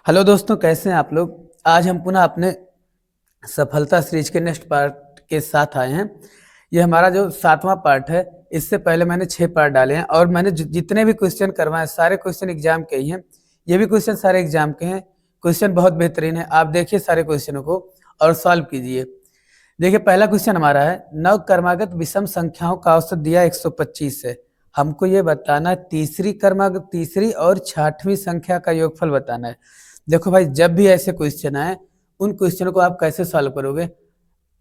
Hello दोस्तों, कैसे हैं आप लोग। आज हम पुनः अपने सफलता सीरीज के नेक्स्ट पार्ट के साथ आए हैं। ये हमारा जो 7वां पार्ट है। इससे पहले मैंने 6 पार्ट डाले हैं और मैंने जितने भी क्वेश्चन करवाए सारे क्वेश्चन एग्जाम के ही हैं। ये भी क्वेश्चन सारे एग्जाम के हैं। क्वेश्चन बहुत बेहतरीन है, आप देखिए सारे क्वेश्चनों को और सॉल्व कीजिए। देखिए, पहला क्वेश्चन हमारा है, नव क्रमागत विषम संख्याओं का औसत दिया 125 है। हमको ये बताना है तीसरी और छठवीं संख्या का योगफल बताना है। देखो भाई, जब भी ऐसे क्वेश्चन आए उन क्वेश्चनों को आप कैसे सॉल्व करोगे।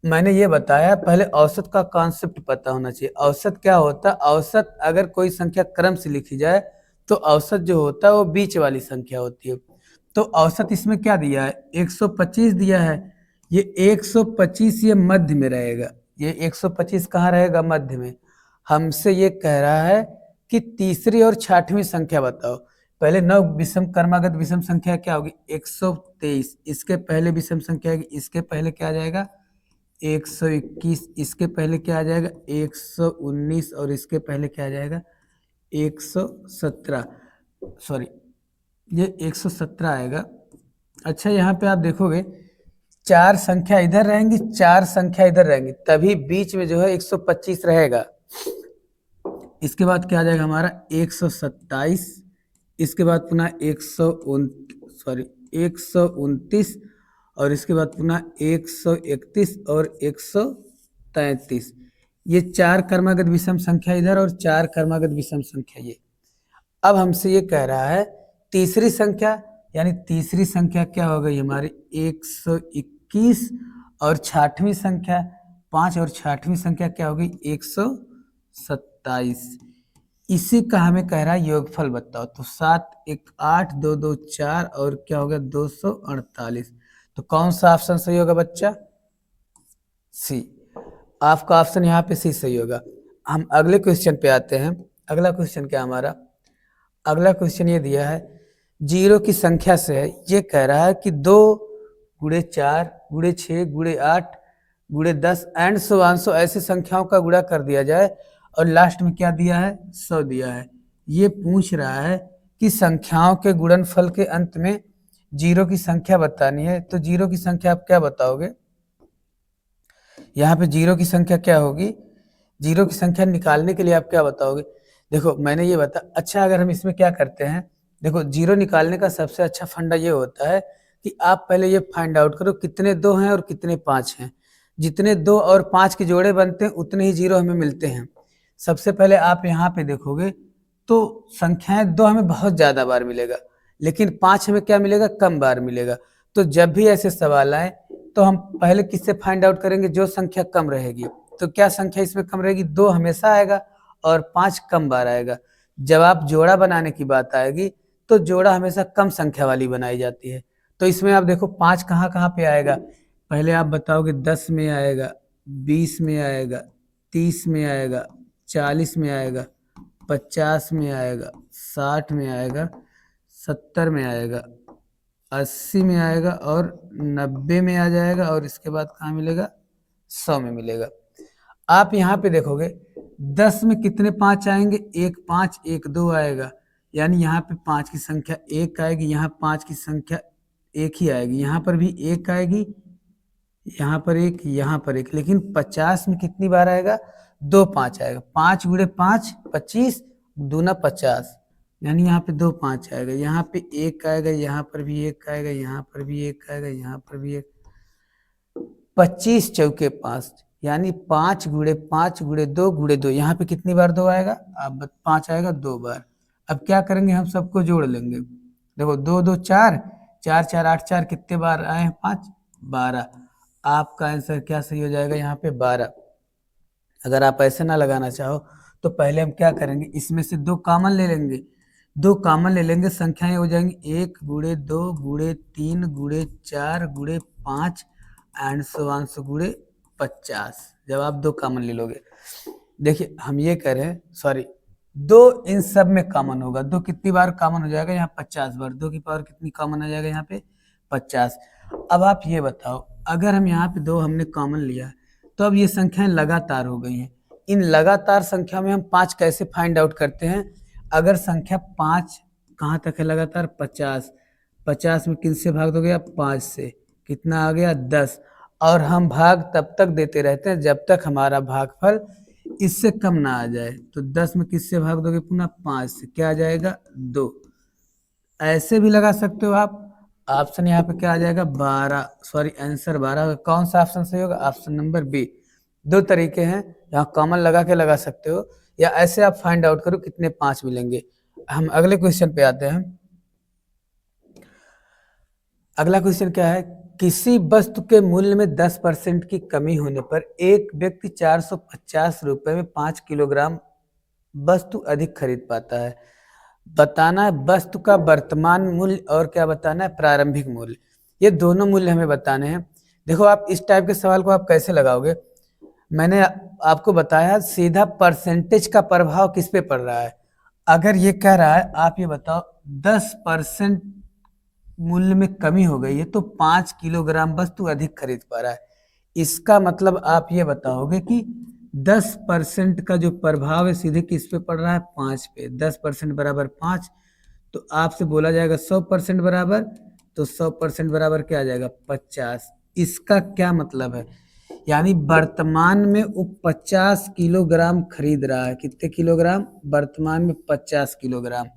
मैंने ये बताया, पहले औसत का कॉन्सेप्ट पता होना चाहिए। औसत क्या होता है? औसत अगर कोई संख्या क्रम से लिखी जाए तो औसत जो होता है वो बीच वाली संख्या होती है। तो औसत इसमें क्या दिया है? 125 दिया है। ये 125 ये मध्य में रहेगा। ये 125 कहाँ रहेगा? मध्य में। हमसे ये कह रहा है कि तीसरी और छठवीं संख्या बताओ। पहले नव विषम क्रमागत विषम संख्या क्या होगी? 123। इसके पहले विषम संख्या है, इसके पहले क्या आ जाएगा? 121। इसके पहले क्या आ जाएगा? 119। और इसके पहले क्या आ जाएगा? 117। सॉरी, ये 117 आएगा। अच्छा, यहाँ पे आप देखोगे 4 संख्या इधर रहेंगी, 4 संख्या इधर रहेंगी, तभी बीच में जो है 125 रहेगा। इसके बाद क्या आ जाएगा हमारा? 127। इसके बाद पुनः 129 और इसके बाद पुनः 131 और 133। ये 4 क्रमागत विषम संख्या इधर और 4 क्रमागत विषम संख्या ये। अब हमसे ये कह रहा है तीसरी संख्या, यानी तीसरी संख्या क्या हो गई हमारी? 121 और छठवीं संख्या 5 और छठवीं संख्या क्या हो गई? 127। इसी का हमें कह रहा है योगफल बताओ। तो 7 1 8 2 2 4 और क्या हो गया? 248। तो कौन सा ऑप्शन सही होगा बच्चा? सी। आपका ऑप्शन यहाँ पे सी सही होगा। हम अगले क्वेश्चन पे आते हैं। अगला क्वेश्चन क्या हमारा? अगला क्वेश्चन ये दिया है, जीरो की संख्या से है। ये कह रहा है कि 2 गुणे 4 गुणे 6 गुणे 8 गुणे 10 एंड सो ऐसी संख्याओं का गुणा कर दिया जाए और लास्ट में क्या दिया है? 100 दिया है। ये पूछ रहा है कि संख्याओं के गुणनफल के अंत में जीरो की संख्या बतानी है। तो जीरो की संख्या आप क्या बताओगे? यहाँ पे जीरो की संख्या क्या होगी? जीरो की संख्या निकालने के लिए आप क्या बताओगे? देखो, मैंने ये बता। अच्छा, अगर हम इसमें क्या करते हैं, देखो जीरो निकालने का सबसे अच्छा फंडा ये होता है कि आप पहले ये फाइंड आउट करो कितने 2 हैं और कितने 5 हैं। जितने 2 और 5 के जोड़े बनते हैं उतने ही जीरो हमें मिलते हैं। सबसे पहले आप यहाँ पे देखोगे तो संख्याएं 2 हमें बहुत ज्यादा बार मिलेगा, लेकिन 5 हमें क्या मिलेगा? कम बार मिलेगा। तो जब भी ऐसे सवाल आए तो हम पहले किससे फाइंड आउट करेंगे? जो संख्या कम रहेगी। तो क्या संख्या इसमें कम रहेगी? 2 हमेशा आएगा और 5 कम बार आएगा। जब आप जोड़ा बनाने की बात आएगी तो जोड़ा हमेशा कम संख्या वाली बनाई जाती है। तो इसमें आप देखो 5 कहाँ कहाँ पे आएगा? पहले आप बताओगे 10 में आएगा, 20 में आएगा, 30 में आएगा, 40 में आएगा, 50 में आएगा, 60 में आएगा, 70 में आएगा, 80 में आएगा और 90 में आ जाएगा। और इसके बाद कहाँ मिलेगा? 100 में मिलेगा। आप यहाँ पे देखोगे 10 में कितने 5 आएंगे? 1 5 1 2 आएगा, यानी यहाँ पे 5 की संख्या 1 आएगी, यहाँ 5 की संख्या 1 ही आएगी, यहाँ पर भी 1 आएगी, यहाँ पर 1, यहाँ पर 1। लेकिन 50 में कितनी बार आएगा? 2 5 आएगा। 5 गुणे 5 25 दूना 50, यानी यहाँ पे 2 5 आएगा, यहाँ पे 1 आएगा, यहाँ पर भी 1 आएगा, यहाँ पर भी 1 आएगा, यहाँ पर भी 1। 25 चौके 5, यानी 5 गुणे 5 गुणे 2 गुणे 2, यहाँ पे कितनी बार 2 आएगा? अब 5 आएगा 2 बार। अब क्या करेंगे? हम सबको जोड़ लेंगे। देखो 2 2 4 4 4 8 4 कितने बार आए हैं? 5 12। आपका आंसर क्या सही हो जाएगा? यहाँ पे 12। अगर आप ऐसे ना लगाना चाहो तो पहले हम क्या करेंगे? इसमें से 2 कॉमन ले लेंगे। 2 कॉमन ले लेंगे, संख्याएं हो जाएंगी 1 गुणे 2 गुणे 3 गुणे 4 गुणे 5 एंड सो गुणे 50। जब आप 2 कॉमन ले लोगे, देखिए हम ये कह रहे हैं, सॉरी 2 इन सब में कॉमन होगा। 2 कितनी बार कॉमन हो जाएगा? यहाँ 50 बार। 2 की पावर कितनी कॉमन आ जाएगा? यहाँ पे 50। अब आप ये बताओ, अगर हम यहाँ पे 2 हमने कॉमन लिया तो अब ये संख्याएं लगातार हो गई हैं। इन लगातार संख्या में हम 5 कैसे फाइंड आउट करते हैं? अगर संख्या 5 कहाँ तक है लगातार? 50। 50 में किससे भाग दोगे आप? 5 से। कितना आ गया? 10। और हम भाग तब तक देते रहते हैं जब तक हमारा भागफल इससे कम ना आ जाए। तो 10 में किससे भाग दोगे? पुनः 5 से। क्या आ जाएगा? 2। ऐसे भी लगा सकते हो आप। ऑप्शन यहाँ पे क्या आ जाएगा? 12। Sorry, answer 12। कौन सा ऑप्शन सही होगा? Option number B. दो तरीके हैं, यहाँ कॉमन लगा के लगा सकते हो या ऐसे आप फाइंड आउट करो कितने 5 मिलेंगे। हम अगले क्वेश्चन पे आते हैं। अगला क्वेश्चन क्या है? किसी वस्तु के मूल्य में 10% की कमी होने पर एक व्यक्ति 450 रुपए में 5 किलोग्राम वस्तु अधिक खरीद पाता है। बताना है वस्तु का वर्तमान मूल्य और क्या बताना है? प्रारंभिक मूल्य। ये दोनों मूल्य हमें बताने हैं। देखो, आप इस टाइप के सवाल को आप कैसे लगाओगे? मैंने आपको बताया सीधा परसेंटेज का प्रभाव किस पे पड़ रहा है। अगर ये कह रहा है, आप ये बताओ 10% मूल्य में कमी हो गई है तो 5 किलोग्राम वस्तु अधिक खरीद पा रहा है। इसका मतलब आप ये बताओगे कि 10% का जो प्रभाव है सीधे किस पे पड़ रहा है? 5 पे। 10% बराबर 5, तो आपसे बोला जाएगा 100% बराबर, तो 100% बराबर क्या आ जाएगा? 50। इसका क्या मतलब है? यानी वर्तमान में वो 50 किलोग्राम खरीद रहा है। कितने किलोग्राम? वर्तमान में 50 किलोग्राम।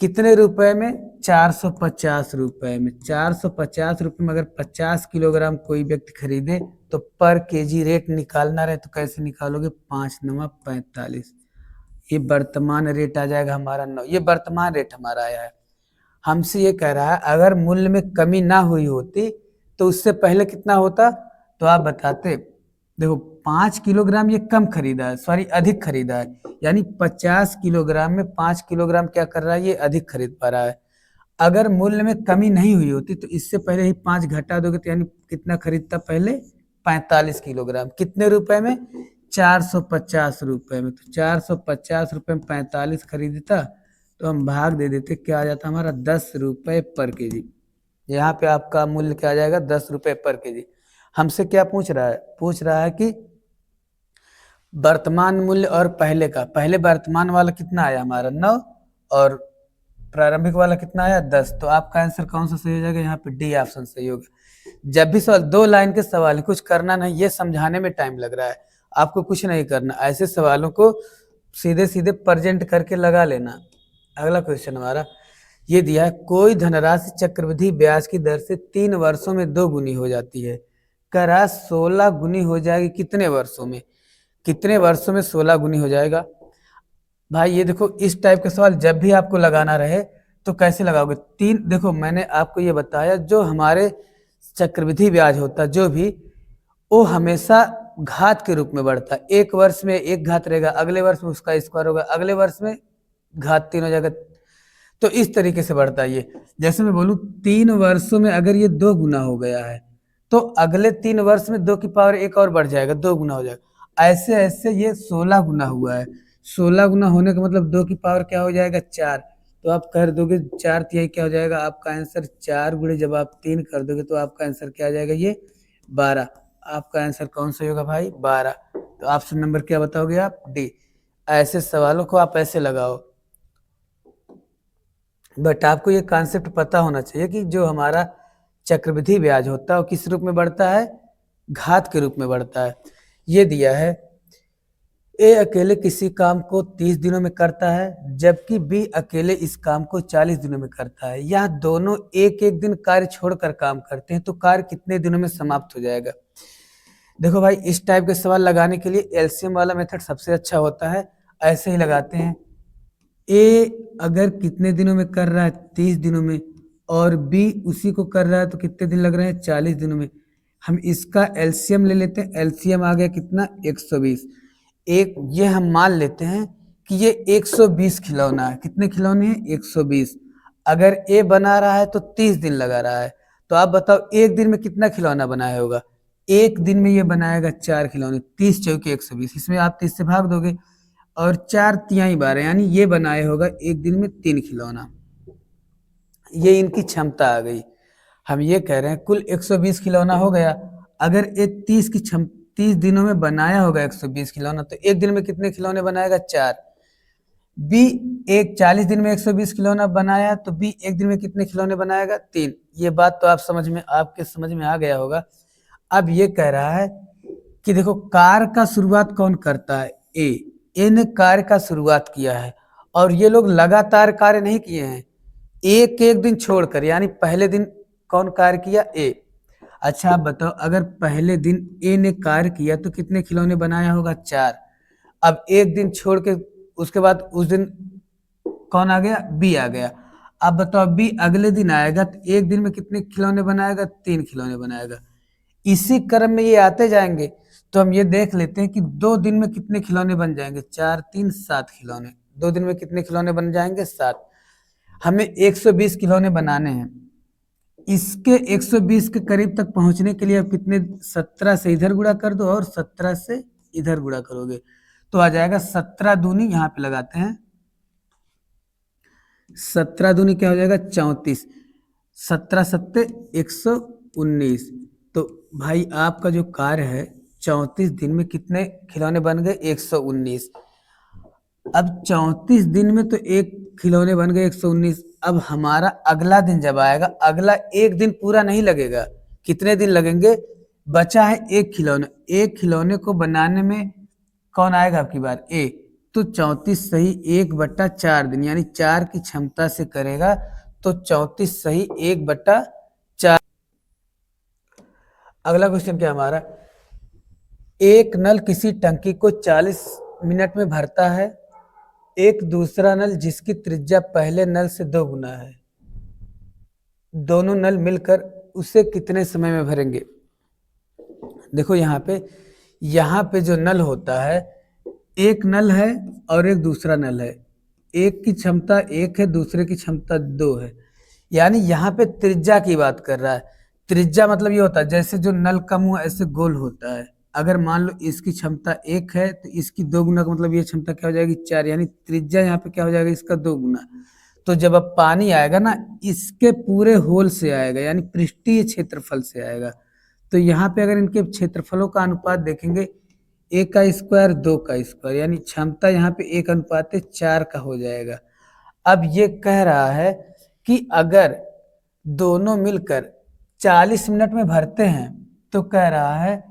कितने रुपए में? 450 रुपए में। 450 रुपए में अगर 50 किलोग्राम कोई व्यक्ति खरीदे तो पर केजी रेट निकालना रहे तो कैसे निकालोगे? 5 9 45। ये वर्तमान रेट आ जाएगा हमारा 9। ये वर्तमान रेट हमारा आया है। हमसे ये कह रहा है अगर मूल्य में कमी ना हुई होती तो उससे पहले कितना होता? तो आप बताते। देखो, 5 किलोग्राम ये कम खरीदा है, सॉरी अधिक खरीदा है। यानी 50 किलोग्राम में 5 किलोग्राम क्या कर रहा है? ये अधिक खरीद पा रहा है। अगर मूल्य में कमी नहीं हुई होती तो इससे पहले ही 5 घटा दोगे तो यानी कितना खरीदता पहले? 45 किलोग्राम। कितने रुपए में? 450 रुपए में। तो 450 रुपए में 45 खरीदता तो हम भाग दे देते, क्या आ जाता हमारा? 10 रुपए पर केजी। यहाँ पे आपका मूल्य क्या आ जाएगा? 10 रुपए पर केजी। हमसे क्या पूछ रहा है? पूछ रहा है कि वर्तमान मूल्य और पहले का। पहले वर्तमान वाला कितना आया हमारा? 9, और प्रारंभिक वाला कितना आया? 10। तो आपका आंसर कौन सा सही हो जाएगा? यहाँ पे डी ऑप्शन सही होगा। जब भी सवाल 2 लाइन के सवाल है, कुछ करना नहीं, ये समझाने में टाइम लग रहा है, आपको कुछ नहीं करना। ऐसे सवालों को सीधे सीधे प्रेजेंट करके लगा लेना। अगला क्वेश्चन हमारा ये दिया है, कोई धनराशि चक्रवृद्धि ब्याज की दर से 3 वर्षों में 2 गुनी हो जाती है। कह रहा 16 गुनी हो जाएगी कितने वर्षों में? कितने वर्षों में 16 गुनी हो जाएगा? भाई ये देखो, इस टाइप के सवाल जब भी आपको लगाना रहे तो कैसे लगाओगे? देखो, मैंने आपको ये बताया जो हमारे चक्रवृद्धि ब्याज होता जो भी, वो हमेशा घात के रूप में बढ़ता है। एक वर्ष में एक घात रहेगा, अगले वर्ष में उसका स्क्वायर होगा, अगले वर्ष में घात 3 हो जाएगा। तो इस तरीके से बढ़ता है ये। जैसे मैं बोलूं 3 वर्षों में अगर ये 2 गुना हो गया है तो अगले 3 वर्ष में 2 की पावर 1 और बढ़ जाएगा, 2 गुना हो जाएगा। ऐसे ऐसे ये 16 गुना हुआ है। 16 गुना होने का मतलब 2 की पावर क्या हो जाएगा? 4। तो आप कर दोगे 4 तिहाई क्या हो जाएगा? आपका आंसर 4 गुणे जब आप 3 कर दोगे तो आपका आंसर क्या आ जाएगा? ये 12। आपका आंसर कौन सा होगा भाई? 12। तो ऑप्शन नंबर क्या बताओगे आप? डी। ऐसे सवालों को आप ऐसे लगाओ। बट आपको ये कॉन्सेप्ट पता होना चाहिए कि जो हमारा चक्रवृद्धि ब्याज होता है वो किस रूप में बढ़ता है? घात के रूप में बढ़ता है। ये दिया है, ए अकेले किसी काम को 30 दिनों में करता है जबकि बी अकेले इस काम को 40 दिनों में करता है। यह दोनों एक एक दिन कार्य छोड़कर काम करते हैं तो कार्य कितने दिनों में समाप्त हो जाएगा? देखो भाई, इस टाइप के सवाल लगाने के लिए एलसीएम वाला मेथड सबसे अच्छा होता है। ऐसे ही लगाते हैं, ए अगर कितने दिनों में कर रहा है? 30 दिनों में, और बी उसी को कर रहा है तो कितने दिन लग रहे हैं? 40 दिनों में। हम इसका एलसीएम ले लेते हैं। एलसीएम आ गया कितना? 120। एक ये हम मान लेते हैं कि ये 120 खिलौना है। कितने खिलौने हैं? 120। अगर ए बना रहा है तो 30 दिन लगा रहा है, तो आप बताओ एक दिन में कितना खिलौना बनाया होगा? एक दिन में ये बनाएगा 4 खिलौने। 30 चौके 120, इसमें आप 30 से भाग दोगे और 4 तिहाई 12, यानी ये बनाए होगा एक दिन में 3 खिलौना। ये इनकी क्षमता आ गई। हम ये कह रहे हैं कुल 120 खिलौना हो गया। अगर एक 30 दिनों में बनाया होगा 120 खिलौना तो एक दिन में कितने खिलौने बनाएगा? 4। बी एक 40 दिन में 120 खिलौना बनाया, तो बी एक दिन में कितने खिलौने बनाएगा? 3। ये बात तो आपके समझ में आ गया होगा। अब ये कह रहा है कि देखो कार्य का शुरुआत कौन करता है? ए ने कार्य का शुरुआत किया है, और ये लोग लगातार कार्य नहीं किए हैं, एक एक दिन छोड़कर, यानी पहले दिन कौन कार्य किया? ए। अच्छा आप बताओ, अगर पहले दिन ए ने कार्य किया तो कितने खिलौने बनाया होगा? 4। अब एक दिन छोड़ के उसके बाद उस दिन कौन आ गया? बी आ गया। अब बताओ बी अगले दिन आएगा तो एक दिन में कितने खिलौने बनाएगा? 3 खिलौने बनाएगा। इसी क्रम में ये आते जाएंगे, तो हम ये देख लेते हैं कि 2 दिन में कितने खिलौने बन जाएंगे? 4 3 7 खिलौने। 2 दिन में कितने खिलौने बन जाएंगे? 7। हमें 120 खिलौने बनाने हैं। इसके 120 के करीब तक पहुंचने के लिए अब कितने? 17 से इधर गुणा कर दो और 17 से इधर गुणा करोगे तो आ जाएगा 17 दूनी, यहाँ पे लगाते हैं 17 दूनी क्या हो जाएगा? 34। 17 सत्ते 119। तो भाई आपका जो कार्य है 34 दिन में कितने खिलौने बन गए? 119। अब 34 दिन में तो एक खिलौने बन गए 119। अब हमारा अगला दिन जब आएगा, अगला एक दिन पूरा नहीं लगेगा, कितने दिन लगेंगे? बचा है एक खिलौना, एक खिलौने को बनाने में कौन आएगा आपकी बार? ए। तो 34 सही 1/4 दिन, यानी 4 की क्षमता से करेगा, तो 34 सही 1/4। अगला क्वेश्चन क्या हमारा? एक नल किसी टंकी को 40 मिनट में भरता है, एक दूसरा नल जिसकी त्रिज्या पहले नल से 2 गुना है, दोनों नल मिलकर उसे कितने समय में भरेंगे? देखो यहाँ पे जो नल होता है, एक नल है और एक दूसरा नल है, एक की क्षमता 1 है, दूसरे की क्षमता 2 है, यानी यहाँ पे त्रिज्या की बात कर रहा है। त्रिज्या मतलब ये होता है जैसे जो नल का मुंह ऐसे गोल होता है, अगर मान लो इसकी क्षमता 1 है तो इसकी 2 गुना का मतलब ये क्षमता क्या हो जाएगी? 4, यानी त्रिज्या यहाँ पे क्या हो जाएगा? इसका 2 गुना। तो जब अब पानी आएगा ना, इसके पूरे होल से आएगा, यानी पृष्ठीय क्षेत्रफल से आएगा। तो यहाँ पे अगर इनके क्षेत्रफलों का अनुपात देखेंगे, 1 का स्क्वायर 2 का स्क्वायर, यानी क्षमता यहाँ पे 1:4 का हो जाएगा। अब ये कह रहा है कि अगर दोनों मिलकर 40 मिनट में भरते हैं, तो कह रहा है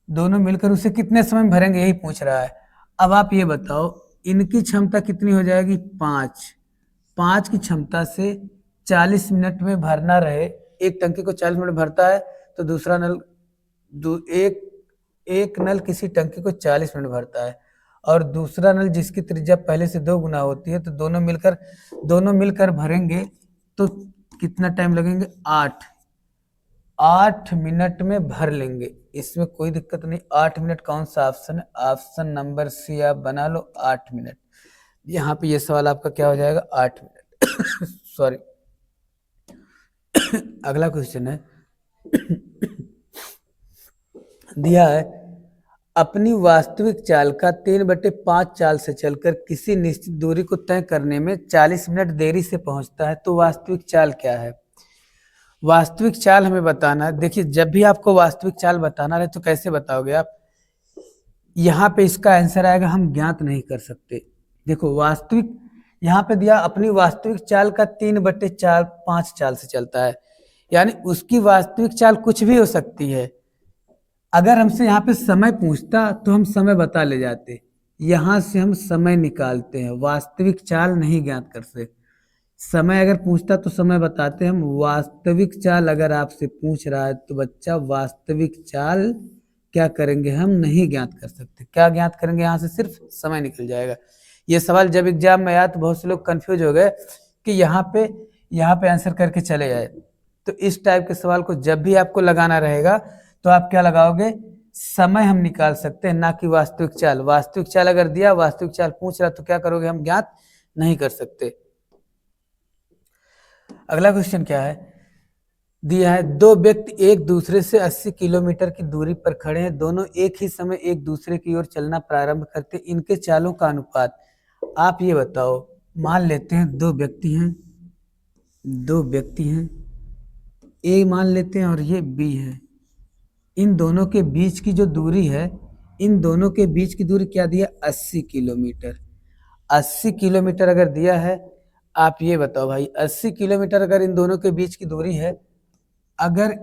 दोनों मिलकर उसे कितने समय में भरेंगे, यही पूछ रहा है। अब आप ये बताओ, इनकी क्षमता कितनी हो जाएगी? 5। 5 की क्षमता से 40 मिनट में भरना रहे, एक टंकी को 40 मिनट में भरता है, तो दूसरा नल एक नल किसी टंकी को 40 मिनट भरता है, और दूसरा नल जिसकी त्रिज्या पहले से 2 गुना होती है, तो दोनों मिलकर भरेंगे तो कितना टाइम लगेंगे? 8 मिनट में भर लेंगे, इसमें कोई दिक्कत नहीं। 8 मिनट कौन सा ऑप्शन है? ऑप्शन नंबर सी आप बना लो, 8 मिनट। यहाँ पे ये सवाल आपका क्या हो जाएगा? 8 मिनट। सॉरी। अगला क्वेश्चन है, दिया है अपनी वास्तविक चाल का 3/5 चाल से चलकर किसी निश्चित दूरी को तय करने में 40 मिनट देरी से पहुंचता है, तो वास्तविक चाल क्या है? वास्तविक चाल हमें बताना है। देखिए जब भी आपको वास्तविक चाल बताना है तो कैसे बताओगे आप? यहाँ पे इसका आंसर आएगा हम ज्ञात नहीं कर सकते। देखो वास्तविक यहाँ पे दिया अपनी वास्तविक चाल का 3/5 चाल से चलता है, यानी उसकी वास्तविक चाल कुछ भी हो सकती है। अगर हमसे यहाँ पे समय पूछता तो हम समय बता ले जाते, यहाँ से हम समय निकालते हैं, वास्तविक चाल नहीं ज्ञात कर सकते। समय अगर पूछता तो समय बताते हम, वास्तविक चाल अगर आपसे पूछ रहा है तो बच्चा वास्तविक चाल क्या करेंगे? हम नहीं ज्ञात कर सकते। क्या ज्ञात करेंगे? यहाँ से सिर्फ समय निकल जाएगा। ये सवाल जब एग्जाम में आया तो बहुत से लोग कंफ्यूज हो गए कि यहाँ पे आंसर करके चले जाए। तो इस टाइप के सवाल को जब भी आपको लगाना रहेगा तो आप क्या लगाओगे? समय हम निकाल सकते हैं, ना कि वास्तविक चाल। वास्तविक चाल अगर दिया, वास्तविक चाल पूछ रहा तो क्या करोगे? हम ज्ञात नहीं कर सकते। अगला क्वेश्चन क्या है? दिया है 2 व्यक्ति एक दूसरे से 80 किलोमीटर की दूरी पर खड़े हैं, दोनों एक ही समय एक दूसरे की ओर चलना प्रारंभ करते, इनके चालों का अनुपात आप ये बताओ। मान लेते हैं 2 व्यक्ति हैं, ए मान लेते हैं और ये बी है। इन दोनों के बीच की जो दूरी है, इन दोनों के बीच की दूरी क्या दिया? 80 किलोमीटर। 80 किलोमीटर अगर दिया है, आप ये बताओ भाई 80 किलोमीटर अगर इन दोनों के बीच की दूरी है, अगर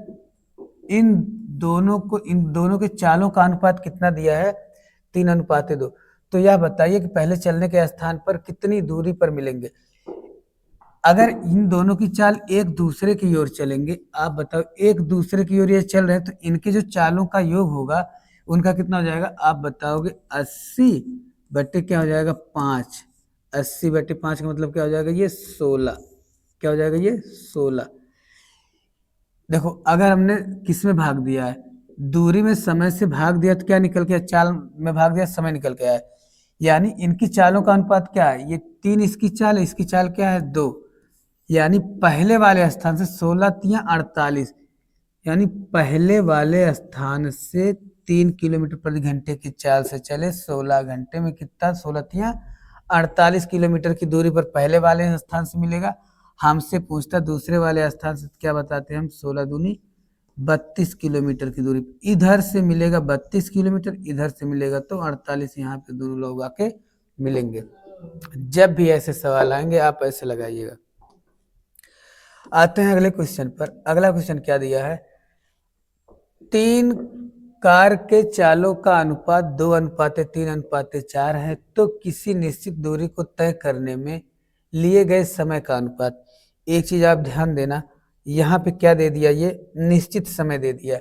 इन दोनों के चालों का अनुपात कितना दिया है, 3:2, तो यह बताइए कि पहले चलने के स्थान पर कितनी दूरी पर मिलेंगे। अगर इन दोनों की चाल एक दूसरे की ओर चलेंगे, आप बताओ एक दूसरे की ओर ये चल रहे हैं, तो इनके जो चालों का योग होगा उनका कितना हो जाएगा, आप बताओगे 80 बटे क्या हो जाएगा 5, 80 बटे 5 का मतलब क्या हो जाएगा, ये 16, क्या हो जाएगा ये 16। देखो अगर हमने किस में भाग दिया है, दूरी में समय से भाग दिया तो क्या निकल के, चाल में भाग दिया समय निकल के आया, यानी इनकी चालों का अनुपात क्या है, ये 3 इसकी चाल है, इसकी चाल क्या है 2, यानी पहले वाले स्थान से 16 तिया 48, यानी पहले वाले स्थान से 3 किलोमीटर प्रति घंटे की चाल से चले 16 घंटे में कितना, 16 तिया 48 किलोमीटर की दूरी पर पहले वाले स्थान से मिलेगा। हमसे पूछता दूसरे वाले स्थान से, क्या बताते हैं हम, 16 दूनी 32 किलोमीटर की दूरी, इधर से मिलेगा 32 किलोमीटर, इधर से मिलेगा तो 48, यहाँ पे दोनों लोग आके मिलेंगे। जब भी ऐसे सवाल आएंगे आप ऐसे लगाइएगा। आते हैं अगले क्वेश्चन पर। अगला क्वेश्चन क्या दिया है, 3 कार के चालों का अनुपात 2:3:4 है, तो किसी निश्चित दूरी को तय करने में लिए गए समय का अनुपात। एक चीज आप ध्यान देना, यहाँ पे क्या दे दिया, ये निश्चित समय दे दिया,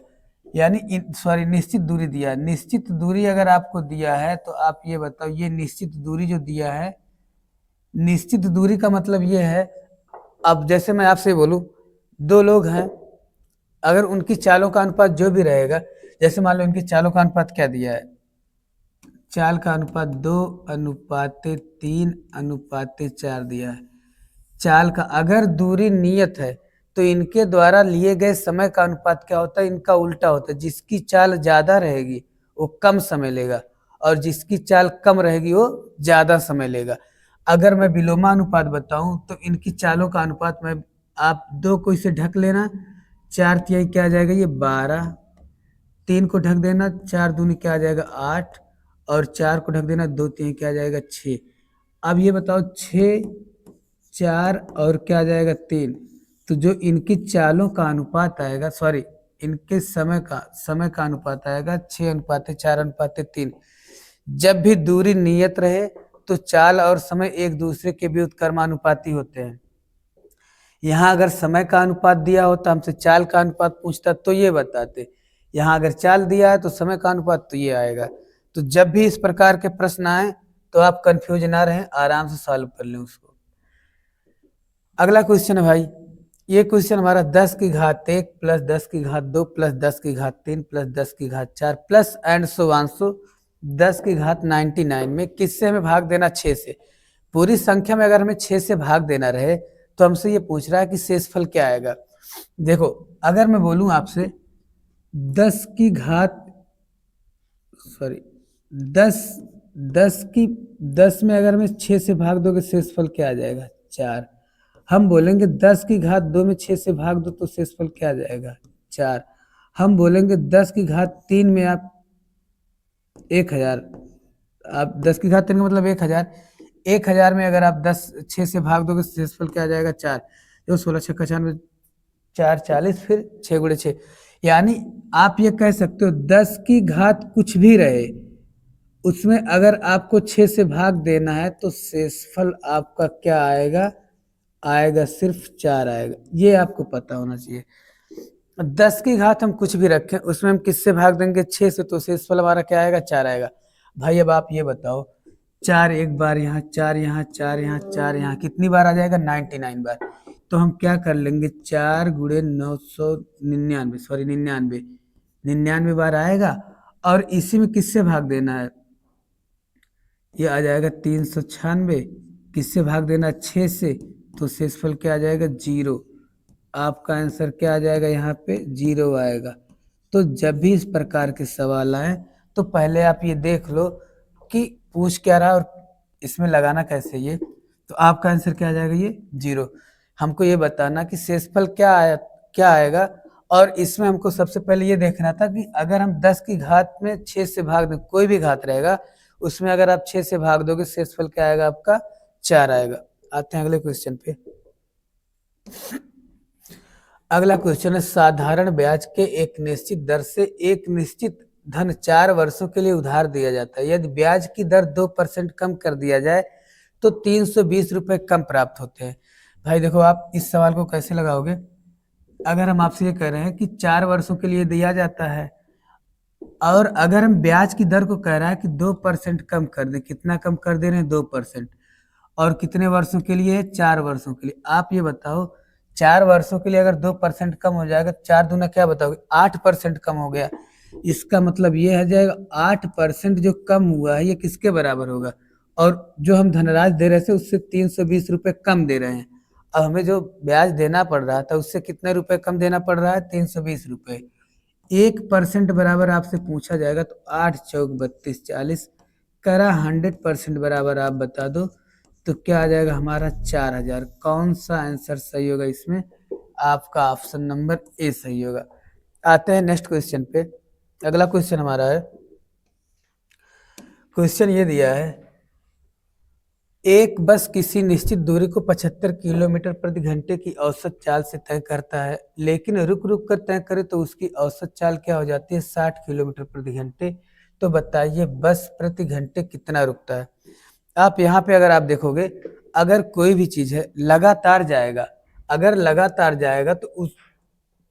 यानी निश्चित दूरी दिया। निश्चित दूरी अगर आपको दिया है तो आप ये बताओ, ये निश्चित दूरी जो दिया है, निश्चित दूरी का मतलब ये है, अब जैसे मैं आपसे बोलूं 2 लोग हैं, अगर उनकी चालों का अनुपात जो भी रहेगा, जैसे मान लो इनकी चालों का अनुपात क्या दिया है, चाल का अनुपात 2:3:4 दिया है। चाल का अगर दूरी नियत है तो इनके द्वारा लिए गए समय का अनुपात क्या होता है, इनका उल्टा होता है, जिसकी चाल ज्यादा रहेगी वो कम समय लेगा और जिसकी चाल कम रहेगी वो ज्यादा समय लेगा। अगर मैं विलोमानुपात बताऊं तो इनकी चालों का अनुपात में आप 2 को इसे ढक लेना, 4 तिहाई क्या आ जाएगा ये 12, 3 को ढक देना, 4 दूनी क्या आ जाएगा 8, और 4 को ढक देना 2 तिहाई क्या आ जाएगा 6। अब ये बताओ 6, 4 और क्या आ जाएगा 3, तो जो इनकी चालों का अनुपात आएगा, इनके समय का अनुपात आएगा 6:4:3। जब भी दूरी नियत रहे तो चाल और समय एक दूसरे के व्युत्क्रमानुपाती होते हैं। यहाँ अगर समय का अनुपात दिया होता, हमसे चाल का अनुपात पूछता तो ये बताते, यहाँ अगर चाल दिया है तो समय का अनुपात तो ये आएगा। तो जब भी इस प्रकार के प्रश्न आए तो आप कंफ्यूज ना रहें, आराम से सॉल्व कर लें उसको। अगला क्वेश्चन है भाई, ये क्वेश्चन हमारा 10⁻1 + 10⁻2 + 10⁻3 + 10⁻4 प्लस एंड सो 10⁻99 में किससे हमें भाग देना, 6 से। पूरी संख्या में अगर हमें 6 से भाग देना रहे तो हमसे ये पूछ रहा है कि शेषफल क्या आएगा। देखो अगर मैं बोलूं आपसे 10 में अगर मैं 6 से भाग दोगे शेषफल क्या आ जाएगा 4। हम बोलेंगे 10⁻2 में 6 से भाग दो तो शेषफल क्या आ जाएगा 4। हम बोलेंगे 10⁻3 में आप 1000, आप 10⁻3 का मतलब 1000, 1000 में अगर आप 6 से भाग दोगे शेषफल क्या आ जाएगा 4। जो 16×6 = 4 40, फिर 6×6, यानी आप ये कह सकते हो 10 कुछ भी रहे उसमें अगर आपको 6 से भाग देना है तो शेषफल आपका क्या आएगा सिर्फ 4 आएगा। ये आपको पता होना चाहिए। 10 हम कुछ भी रखें उसमें हम किससे भाग देंगे 6 से, तो शेषफल हमारा क्या आएगा 4 आएगा। भाई अब आप ये बताओ 4 एक बार यहाँ, 4 यहाँ, 4 यहाँ, 4 यहाँ, कितनी बार आ जाएगा 99 बार। तो हम क्या कर लेंगे 4 × 999, 99 बार आएगा। और इसी में किससे भाग देना है, ये आ जाएगा 396, किससे भाग देना 6 से, तो शेषफल क्या आ जाएगा 0। आपका आंसर क्या आ जाएगा, यहाँ पे 0 आएगा। तो जब भी इस प्रकार के सवाल आए तो पहले आप ये देख लो कि पूछ क्या रहा और इसमें लगाना कैसे ये, तो आपका आंसर क्या आ जाएगा ये 0। हमको ये बताना कि शेषफल क्या आएगा, और इसमें हमको सबसे पहले ये देखना था कि अगर हम 10 की घात में 6 से भाग दें, कोई भी घात रहेगा उसमें अगर आप 6 से भाग दोगे शेषफल क्या आएगा आपका 4 आएगा। आते हैं अगले क्वेश्चन पे। अगला क्वेश्चन है साधारण ब्याज के एक निश्चित दर से एक निश्चित धन 4 वर्षों के लिए उधार दिया जाता है। यदि ब्याज की दर 2% कम कर दिया जाए तो 320 रुपए कम प्राप्त होते हैं। भाई देखो आप इस सवाल को कैसे लगाओगे, अगर हम आपसे ये कह रहे हैं कि 4 वर्षों के लिए दिया जाता है और अगर हम ब्याज की दर को कह रहा है कि 2% कम कर दे, कितना कम कर दे रहे हैं 2%, और कितने वर्षों के लिए 4 वर्षों के लिए। आप ये बताओ 4 वर्षों के लिए अगर 2% कम हो जाएगा, 4 दूना क्या बताओगे 8% कम हो गया। इसका मतलब ये है जाएगा 8% जो कम हुआ है ये किसके बराबर होगा, और जो हम धनराशि दे रहे थे उससे 320 रुपए कम दे रहे हैं। अब हमें जो ब्याज देना पड़ रहा था उससे कितने रुपए कम देना पड़ रहा है 320 रुपए। 1% बराबर आपसे पूछा जाएगा तो 8 चौक 32 40 करा 100% बराबर आप बता दो तो क्या आ जाएगा हमारा 4000। कौन सा आंसर सही होगा इसमें, आपका ऑप्शन नंबर ए सही होगा। आते हैं नेक्स्ट क्वेश्चन पे। अगला क्वेश्चन हमारा है, क्वेश्चन ये दिया है एक बस किसी निश्चित दूरी को 75 किलोमीटर प्रति घंटे की औसत चाल से तय करता है, लेकिन रुक रुक कर तय करे तो उसकी औसत चाल क्या हो जाती है 60 किलोमीटर प्रति घंटे। तो बताइए बस प्रति घंटे कितना रुकता है। आप यहाँ पे अगर आप देखोगे अगर कोई भी चीज है लगातार जाएगा, अगर लगातार जाएगा तो उस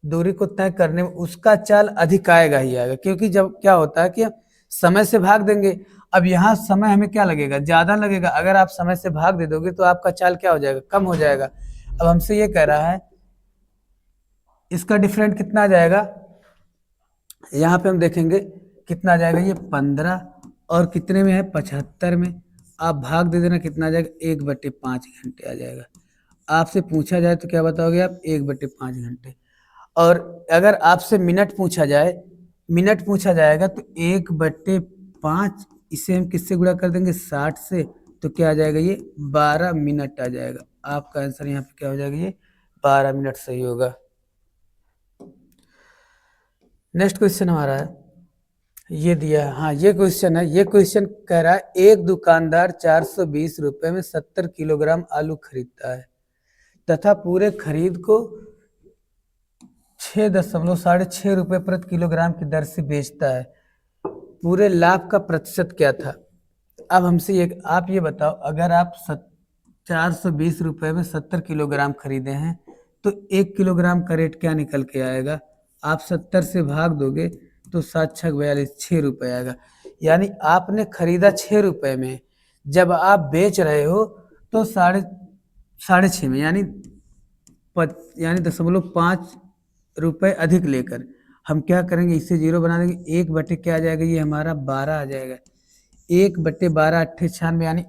दूरी को तय करने में उसका चाल अधिक आएगा ही आएगा, क्योंकि जब क्या होता है कि हम समय से भाग देंगे। अब यहाँ समय हमें क्या लगेगा ज्यादा लगेगा, अगर आप समय से भाग दे दोगे तो आपका चाल क्या हो जाएगा कम हो जाएगा। अब हमसे ये कह रहा है इसका डिफरेंट कितना आ जाएगा, यहाँ पे हम देखेंगे कितना आ जाएगा ये 15 और कितने में है 75 में, आप भाग दे देना कितना आ जाएगा 1/5 घंटे आ जाएगा। आपसे पूछा जाए तो क्या बताओगे आप 1/5 घंटे। और अगर आपसे मिनट पूछा जाए, मिनट पूछा जाएगा तो 1/5 इसे हम किससे गुणा कर देंगे 60 से, तो क्या आ जाएगा ये 12 मिनट आ जाएगा। आपका आंसर यहाँ पे क्या हो जाएगा ये 12 मिनट सही होगा। नेक्स्ट क्वेश्चन हमारा है ये दिया है, हाँ ये क्वेश्चन है, ये क्वेश्चन कह रहा है एक दुकानदार 420 रुपए में 70 किलोग्राम आलू खरीदता है तथा पूरे खरीद को 6.6 रुपए प्रति किलोग्राम की दर से बेचता है, पूरे लाभ का प्रतिशत क्या था। अब हमसे ये आप ये बताओ अगर आप 420 रुपए में 70 किलोग्राम खरीदे हैं तो 1 किलोग्राम का रेट क्या निकल के आएगा, आप 70 से भाग दोगे तो 7×6 = 6 रुपए आएगा। यानी आपने खरीदा 6 रुपए में, जब आप बेच रहे हो तो साढ़े छः में, यानी 0.5 रुपए अधिक लेकर हम क्या करेंगे इससे 0 बना देंगे, 1 क्या आ जाएगा ये हमारा 12 आ जाएगा। 1/12 = 98, यानी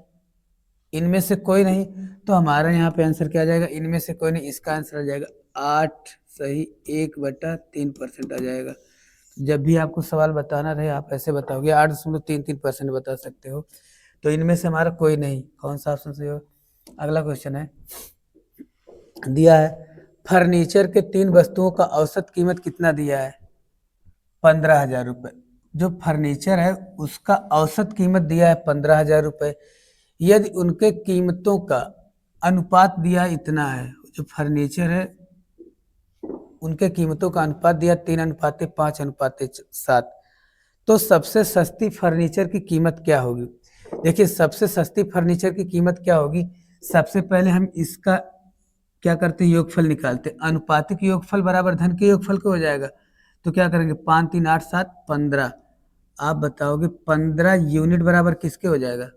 इनमें से कोई नहीं, तो हमारा यहाँ पे आंसर क्या आ जाएगा इनमें से कोई नहीं, इसका आंसर आ जाएगा 8 सही 1/3% आ जाएगा। जब भी आपको सवाल बताना रहे आप ऐसे बताओगे 8.33% बता सकते हो। तो इनमें से हमारा कोई नहीं, कौन सा ऑप्शन सही होगा। अगला क्वेश्चन है दिया है फर्नीचर के 3 वस्तुओं का औसत कीमत कितना दिया है 15,000 रुपए। जो फर्नीचर है उसका औसत कीमत दिया है 15,000 रुपए। यदि उनके कीमतों का अनुपात दिया इतना है, जो फर्नीचर है उनके कीमतों का अनुपात दिया 3:5:7, तो सबसे सस्ती फर्नीचर की कीमत क्या होगी। देखिए सबसे सस्ती फर्नीचर की कीमत क्या होगी, सबसे पहले हम इसका क्या करते हैं योगफल निकालते हैं, अनुपातिक योगफल बराबर धन के योगफल को हो जाएगा। तो क्या करेंगे 5 3 8 7 15, आप बताओगे 15 यूनिट बराबर किसके हो जाएगा,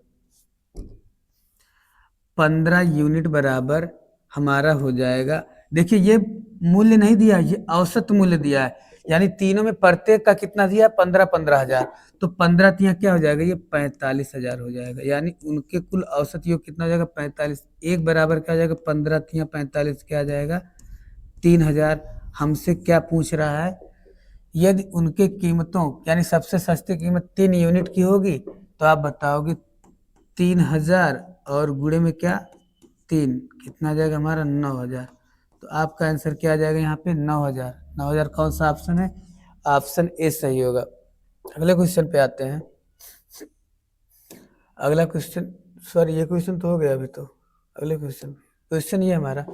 15 यूनिट बराबर हमारा हो जाएगा। देखिए ये मूल्य नहीं दिया, ये औसत मूल्य दिया है, यानी तीनों में प्रत्येक का कितना दिया 15,000, तो 15 तिया क्या हो जाएगा ये 45,000 हो जाएगा। यानी उनके कुल औसत योग कितना हो जाएगा 45, एक बराबर क्या हो जाएगा 15 तिया 45 क्या आ जाएगा 3,000। हमसे क्या पूछ रहा है, यदि उनके कीमतों यानी सबसे सस्ती कीमत 3 यूनिट की होगी तो आप बताओगे 3,000 और गुणे में क्या 3, कितना आ जाएगा हमारा 9,000। तो आपका आंसर क्या आ जाएगा यहाँ पे 9,000। 9,000 कौन सा ऑप्शन है, ऑप्शन ए सही होगा। अगले क्वेश्चन पे आते हैं। अगला क्वेश्चन, सॉरी ये क्वेश्चन तो हो गया अभी, तो अगले क्वेश्चन ये हमारा,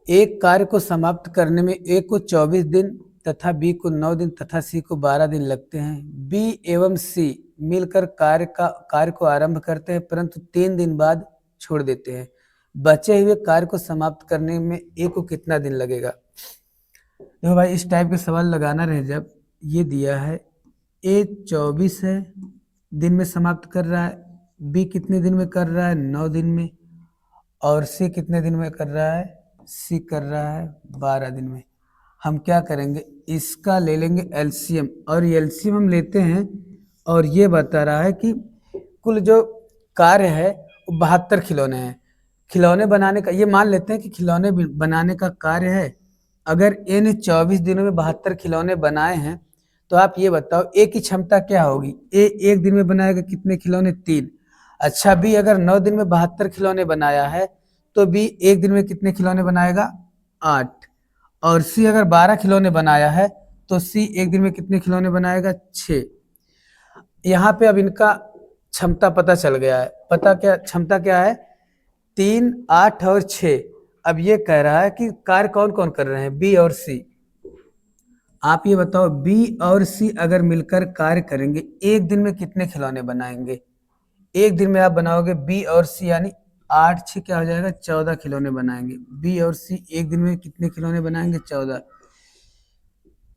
एक कार्य को समाप्त करने में ए को 24 दिन तथा बी को 9 दिन तथा सी को 12 दिन लगते हैं। बी एवं सी मिलकर कार्य को आरंभ करते हैं परंतु 3 दिन बाद छोड़ देते हैं। बचे हुए कार्य को समाप्त करने में ए को कितना दिन लगेगा? देखो भाई, इस टाइप के सवाल लगाना रहे जब ये दिया है ए 24 है दिन में समाप्त कर रहा है, बी कितने दिन में कर रहा है 9 दिन में, और सी कितने दिन में कर रहा है, सी कर रहा है 12 दिन में। हम क्या करेंगे, इसका ले लेंगे एलसीएम, और एलसीएम हम लेते हैं और ये बता रहा है कि कुल जो कार्य है वो 72 खिलौने हैं। खिलौने बनाने का, ये मान लेते हैं कि खिलौने बनाने का कार्य है। अगर ए ने 24 दिनों में 72 खिलौने बनाए हैं तो आप ये बताओ ए की क्षमता क्या होगी? ए एक दिन में बनाएगा कितने खिलौने? 3। अच्छा, बी अगर 9 दिन में 72 खिलौने बनाया है तो बी एक दिन में कितने खिलौने बनाएगा? 8। और सी अगर 12 खिलौने बनाया है तो सी एक दिन में कितने खिलौने बनाएगा? 6। यहाँ पे अब इनका क्षमता पता चल गया है। पता क्या क्षमता क्या है? 3, 8 और 6। अब ये कह रहा है कि कार्य कौन कौन कर रहे हैं, बी और सी। आप ये बताओ, बी और सी अगर मिलकर कार्य करेंगे एक दिन में कितने खिलौने बनाएंगे? एक दिन में आप बनाओगे बी और सी, यानी 8 6 क्या हो जाएगा? 14 खिलौने बनाएंगे। बी और सी एक दिन में कितने खिलौने बनाएंगे? 14।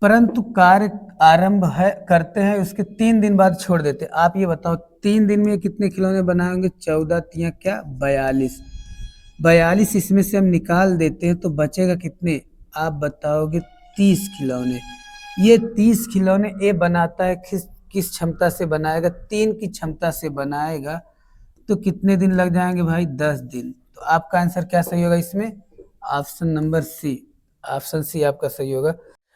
परंतु कार्य आरंभ है करते हैं उसके 3 दिन बाद छोड़ देते। आप ये बताओ 3 दिन में कितने खिलौने बनाएंगे? 14 तिया क्या? 42। 42 इसमें से हम निकाल देते हैं तो बचेगा कितने? आप बताओगे 30 खिलौने। ये 30 खिलौने ए बनाता है, किस क्षमता से बनाएगा? 3 की क्षमता से बनाएगा। तो कितने दिन लग जाएंगे भाई? 10 दिन। तो आपका आंसर क्या सही होगा इसमें? Option number C. Option C आपका सही होगा।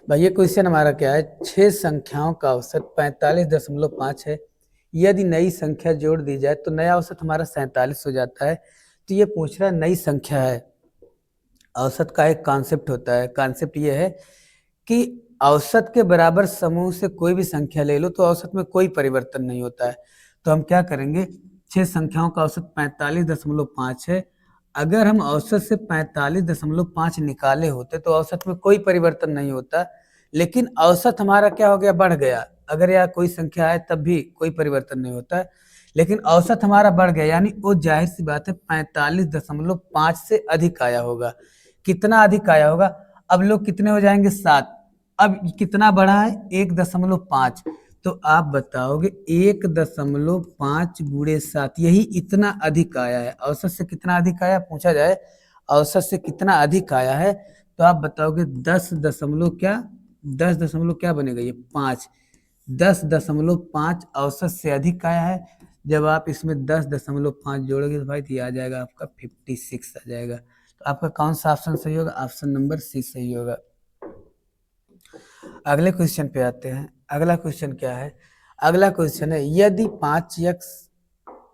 भाई ये क्वेश्चन हमारा क्या है, 6 संख्याओं का औसत 45.5 है। यदि नई संख्या जोड़ दी जाए तो नया औसत हमारा 47 हो जाता है। तो ये पूछ रहा है नई संख्या है। औसत का एक कॉन्सेप्ट होता है, कॉन्सेप्ट ये है कि औसत के बराबर समूह से कोई भी संख्या ले लो तो औसत में कोई परिवर्तन नहीं होता है। तो हम क्या करेंगे, 6 संख्याओं का औसत 45.5 है। अगर हम औसत से 45.5 निकाले होते तो औसत में कोई परिवर्तन नहीं होता, लेकिन औसत हमारा क्या हो गया? बढ़ गया। अगर यहाँ कोई संख्या है तब भी कोई परिवर्तन नहीं होता, लेकिन औसत हमारा बढ़ गया, यानी वो जाहिर सी बात है 45.5 से अधिक आया होगा। कितना अधिक आया होगा? अब लोग कितने हो जाएंगे? 7। अब कितना बढ़ा है? 1.5। तो आप बताओगे 1.5 गुणे 7, यही इतना अधिक आया है। औसत से कितना अधिक आया पूछा जाए, औसत से कितना अधिक आया है, तो आप बताओगे 10 क्या बनेगा? ये 5। 10.5 औसत से अधिक आया है। जब आप इसमें 10.5 जोड़ोगे तो भाई तो आ जाएगा आपका 56 आ जाएगा। तो आपका कौन सा ऑप्शन सही होगा? ऑप्शन नंबर सी सही होगा। अगले क्वेश्चन पे आते हैं। अगला क्वेश्चन क्या है? अगला क्वेश्चन है, यदि 5x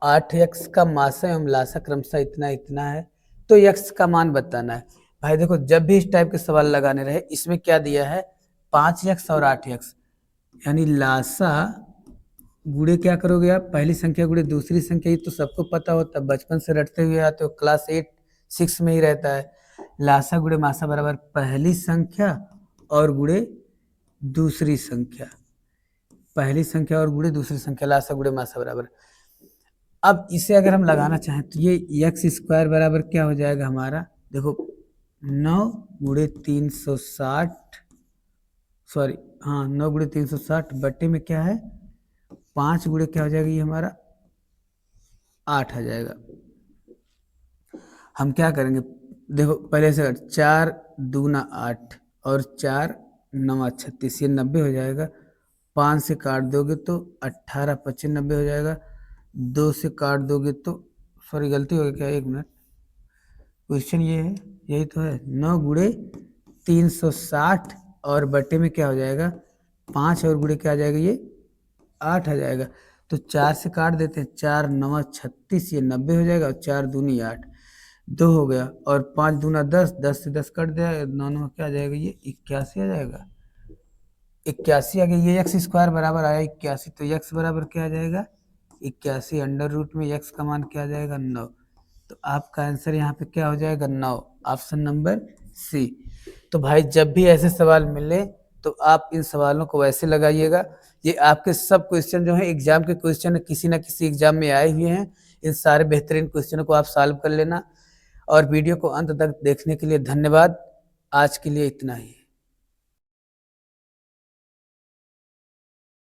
8x का मासा एवं लासा क्रमशः इतना इतना है तो x का मान बताना है। भाई देखो, जब भी इस टाइप के सवाल लगाने रहे, इसमें क्या दिया है? 5x और 8x, यानी लासा गुणे क्या करोगे आप? पहली संख्या गुणे दूसरी संख्या। ये तो सबको पता होता है, बचपन से रटते हुए आते हो, क्लास 8 6 में ही रहता है। लासा गुणे मासा बराबर पहली संख्या और गुणे दूसरी संख्या। पहली संख्या और गुणे दूसरी संख्या, लासा गुणे मासा बराबर। अब इसे अगर हम लगाना चाहें तो ये x² बराबर क्या हो जाएगा हमारा? देखो 9 गुणे 360, सॉरी हाँ 9 गुणे 360 बट्टे में क्या है? 5 गुणे क्या हो जाएगा? ये हमारा 8 आ जाएगा। हम क्या करेंगे, देखो पहले से 4 दूना 8 और 4 9 36, ये 90 हो जाएगा। 5 से काट दोगे तो 18 25 90 हो जाएगा। 2 से काट दोगे तो, सॉरी गलती हो गई क्या, 1 मिनट, क्वेश्चन ये है, यही तो है। 9 गुणे 360 और बटे में क्या हो जाएगा? 5 और गुणे क्या आ जाएगा? ये 8 आ जाएगा। तो 4 से काट देते हैं, 4 9 36, ये 90 हो जाएगा। और 4 दूनी 8, 2 हो गया। और 5 दूना 10, 10 से 10 कट दिया, 9 9 क्या आ जाएगा? ये 81 आ जाएगा। 81 आ गया। ये x² बराबर आया 81, तो x बराबर क्या आ जाएगा? 81 अंडर रूट में x का मान क्या आ जाएगा 9। तो आपका आंसर यहाँ पे क्या हो जाएगा 9, ऑप्शन नंबर सी। तो भाई जब भी ऐसे सवाल मिले तो आप इन सवालों को वैसे लगाइएगा। ये आपके सब क्वेश्चन जो है एग्जाम के क्वेश्चन किसी ना किसी एग्जाम में आए हुए हैं। इन सारे बेहतरीन क्वेश्चनों को आप सॉल्व कर लेना। और वीडियो को अंत तक देखने के लिए धन्यवाद। आज के लिए इतना ही।